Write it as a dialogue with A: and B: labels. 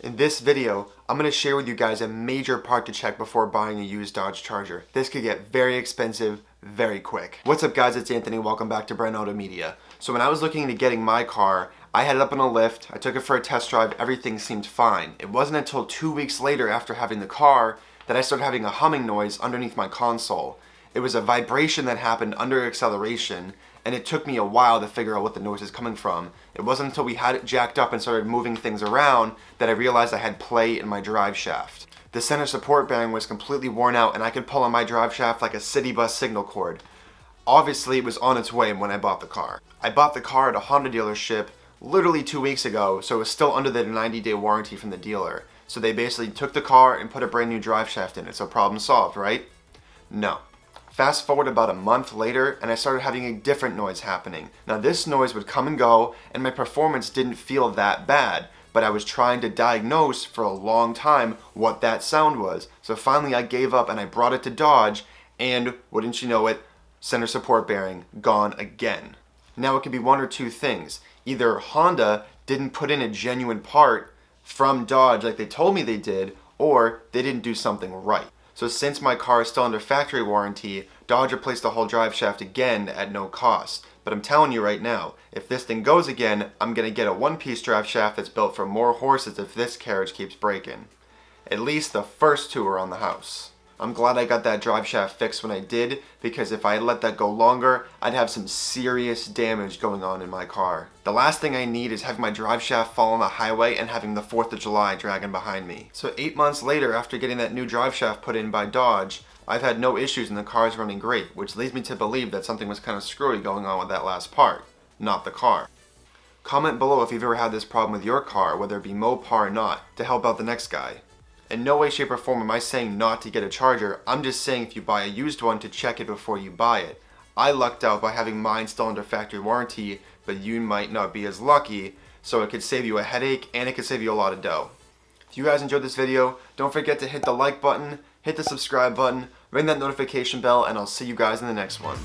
A: In this video, I'm going to share with you guys a major part to check before buying a used Dodge Charger. This could get very expensive very quick. What's up guys, it's Anthony, welcome back to Brent Auto Media. So when I was looking into getting my car, I had it up on a lift, I took it for a test drive, everything seemed fine. It wasn't until 2 weeks later after having the car that I started having a humming noise underneath my console. It was a vibration that happened under acceleration, and it took me a while to figure out what the noise is coming from. It wasn't until we had it jacked up and started moving things around that I realized I had play in my drive shaft. The center support bearing was completely worn out and I could pull on my drive shaft like a city bus signal cord. Obviously it was on its way when I bought the car. I bought the car at a Honda dealership literally 2 weeks ago, so it was still under the 90-day warranty from the dealer. So they basically took the car and put a brand new drive shaft in it, so problem solved, right? No. Fast forward about a month later and I started having a different noise happening. Now this noise would come and go and my performance didn't feel that bad, but I was trying to diagnose for a long time what that sound was. So finally I gave up and I brought it to Dodge and wouldn't you know it, center support bearing gone again. Now it could be one or two things. Either Honda didn't put in a genuine part from Dodge like they told me they did, or they didn't do something right. So since my car is still under factory warranty, Dodge replaced the whole drive shaft again at no cost. But I'm telling you right now, if this thing goes again, I'm going to get a one-piece drive shaft that's built for more horses if this carriage keeps breaking. At least the first two are on the house. I'm glad I got that drive shaft fixed when I did, because if I had let that go longer, I'd have some serious damage going on in my car. The last thing I need is having my drive shaft fall on the highway and having the 4th of July dragging behind me. So 8 months later, after getting that new drive shaft put in by Dodge, I've had no issues and the car is running great, which leads me to believe that something was kind of screwy going on with that last part, not the car. Comment below if you've ever had this problem with your car, whether it be Mopar or not, to help out the next guy. In no way, shape, or form am I saying not to get a Charger. I'm just saying if you buy a used one to check it before you buy it. I lucked out by having mine still under factory warranty, but you might not be as lucky, so it could save you a headache and it could save you a lot of dough. If you guys enjoyed this video, don't forget to hit the like button, hit the subscribe button, ring that notification bell, and I'll see you guys in the next one.